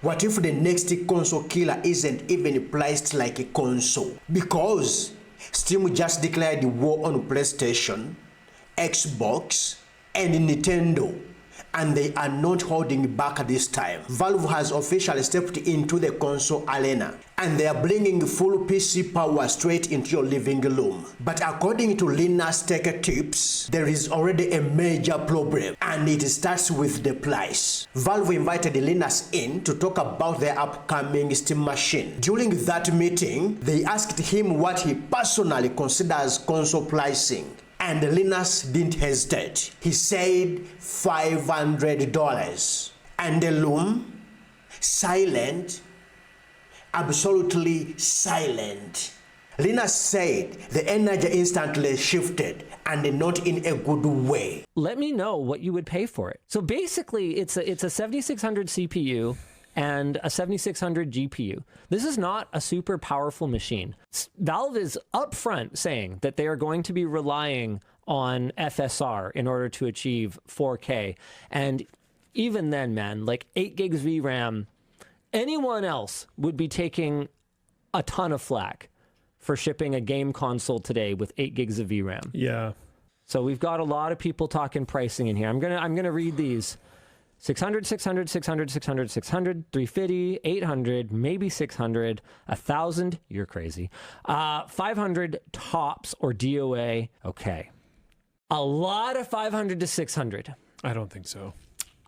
What if the next console killer isn't even priced like a console? Because Steam just declared war on PlayStation, Xbox, and Nintendo, and they are not holding back this time. Valve has officially stepped into the console arena, and they are bringing full PC power straight into your living room. But according to Linus Tech tips, there is already a major problem, and it starts with the price. Valve invited Linus in to talk about their upcoming Steam machine. During that meeting, they asked him what he personally considers console pricing. And Linus didn't hesitate. He said $500. And the room, silent, absolutely silent. Linus said the energy instantly shifted, and not in a good way. Let me know what you would pay for it. So basically, it's a 7600 CPU and a 7600 GPU. This is not a super powerful machine. Valve is upfront saying that they are going to be relying on FSR in order to achieve 4K. And even then, man, like 8 gigs VRAM, anyone else would be taking a ton of flack for shipping a game console today with 8 gigs of VRAM. Yeah. So we've got a lot of people talking pricing in here. I'm gonna read these. 600, 600, 600, 600, 600, 350, 800, maybe 600, 1,000, you're crazy. 500 tops or DOA, okay. A lot of 500 to 600. I don't think so.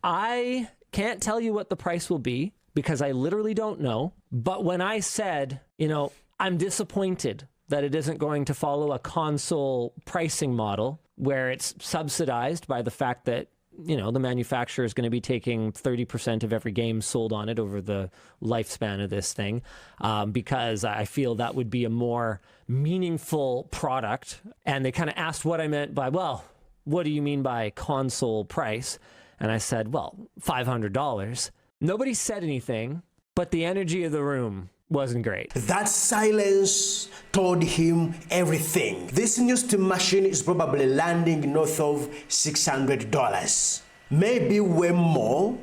I can't tell you what the price will be because I literally don't know. But when I said, you know, I'm disappointed that it isn't going to follow a console pricing model where it's subsidized by the fact that, you know, the manufacturer is going to be taking 30% of every game sold on it over the lifespan of this thing, because I feel that would be a more meaningful product. And they kind of asked what I meant by, well, what do you mean by console price? And I said, well, $500. Nobody said anything, but the energy of the room wasn't great. That silence told him everything. This new Steam machine is probably landing north of $600, maybe way more,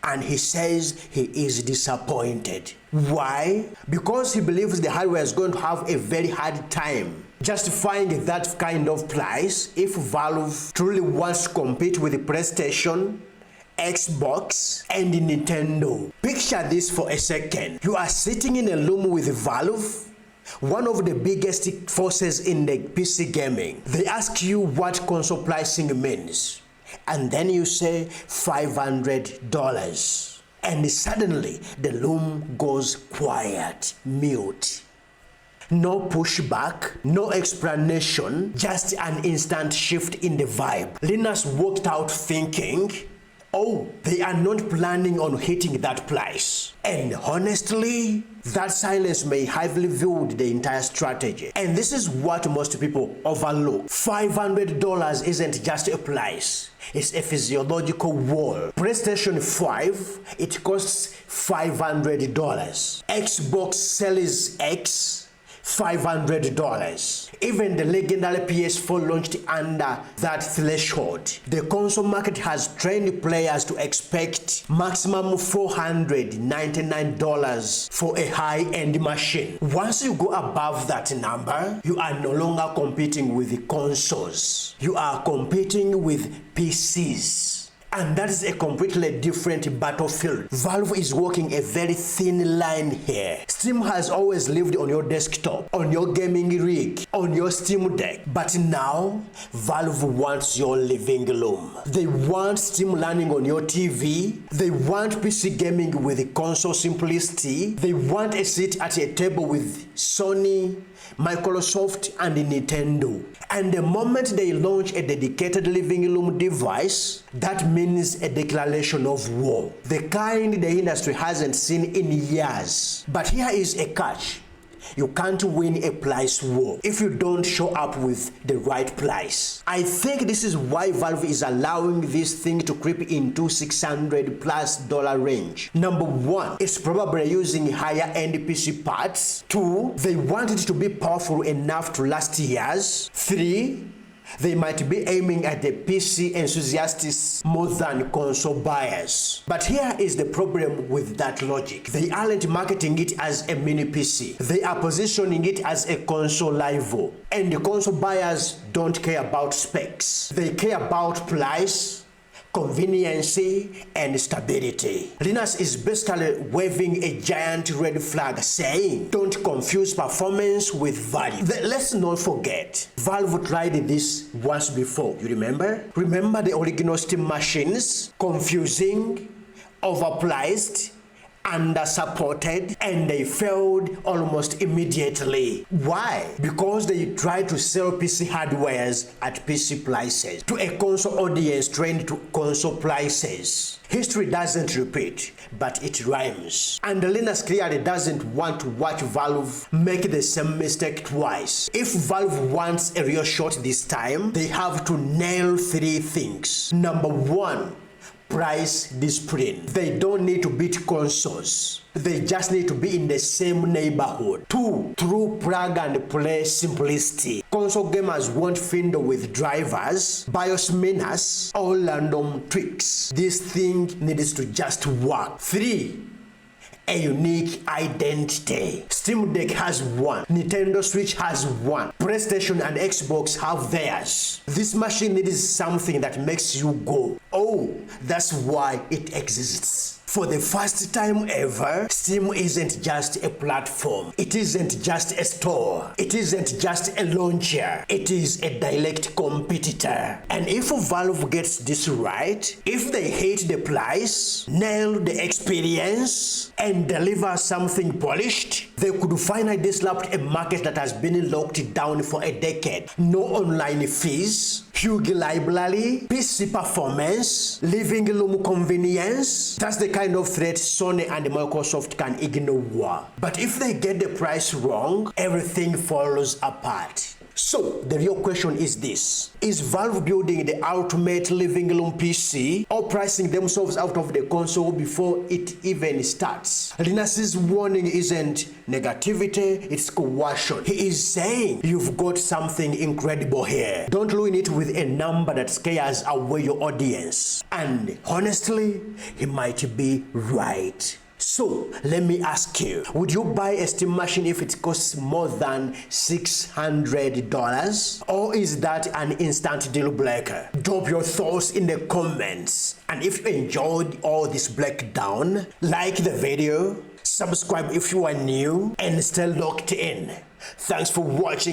and he says he is disappointed. Why? Because he believes the hardware is going to have a very hard time justifying that kind of price if Valve truly wants to compete with the PlayStation, Xbox, and Nintendo. Picture this for a second. You are sitting in a room with Valve, one of the biggest forces in the PC gaming. They ask you what console pricing means, and then you say $500. And suddenly the room goes quiet, mute. No pushback, no explanation, just an instant shift in the vibe. Linus walked out thinking, oh, they are not planning on hitting that price. And honestly, that silence may have revealed the entire strategy. And this is what most people overlook. $500 isn't just a price. It's a physiological wall. PlayStation 5, it costs $500. Xbox Series X, $500. Even the legendary PS4 launched under that threshold. The console market has trained players to expect maximum $499 for a high-end machine. Once you go above that number, you are no longer competing with the consoles. You are competing with PCs. And that is a completely different battlefield. Valve is walking a very thin line here. Steam has always lived on your desktop, on your gaming rig, on your Steam Deck. But now, Valve wants your living room. They want Steam running on your TV. They want PC gaming with console simplicity. They want a seat at a table with Sony, Microsoft, and Nintendo. And the moment they launch a dedicated living room device, that means a declaration of war. The kind the industry hasn't seen in years. But here is a catch. You can't win a price war if you don't show up with the right price. I think this is why Valve is allowing this thing to creep into $600+ range. Number one, it's probably using higher end PC parts. Two, they want it to be powerful enough to last years. Three, They might be aiming at the PC enthusiasts more than console buyers. But here is the problem with that logic. They aren't marketing it as a mini PC. They are positioning it as a console rival. And the console buyers don't care about specs. They care about price, convenience, and stability. Linus is basically waving a giant red flag saying, don't confuse performance with value. Let's not forget, Valve tried this once before, you remember? Remember the original Steam machines? Confusing, overpriced, under-supported, and they failed almost immediately. Why? Because they tried to sell PC hardwares at PC prices to a console audience trained to console prices. History doesn't repeat, but it rhymes. And Linus clearly doesn't want to watch Valve make the same mistake twice. If Valve wants a real shot this time, they have to nail 3 things. Number 1, price discipline. They don't need to beat consoles. They just need to be in the same neighborhood. 2, true plug and play simplicity. Console gamers won't fiddle with drivers, BIOS miners, or random tweaks. This thing needs to just work. 3, a unique identity. Steam Deck has one, Nintendo Switch has one, PlayStation and Xbox have theirs. This machine needs something that makes you go, oh, that's why it exists. For the first time ever, Steam isn't just a platform. It isn't just a store. It isn't just a launcher. It is a direct competitor. And if Valve gets this right, if they hit the price, nail the experience, and deliver something polished, they could finally disrupt a market that has been locked down for a decade. No online fees, huge library, PC performance, living room convenience. That's the kind of threat Sony and Microsoft can ignore. But if they get the price wrong, everything falls apart. So, the real question is this. Is Valve building the ultimate living room PC or pricing themselves out of the console before it even starts? Linus's warning isn't negativity, it's coercion. He is saying, you've got something incredible here. Don't ruin it with a number that scares away your audience. And honestly, he might be right. So, let me ask you, would you buy a Steam machine if it costs more than $600? Or is that an instant deal breaker? Drop your thoughts in the comments. And if you enjoyed all this breakdown, like the video, subscribe if you are new, and stay locked in. Thanks for watching.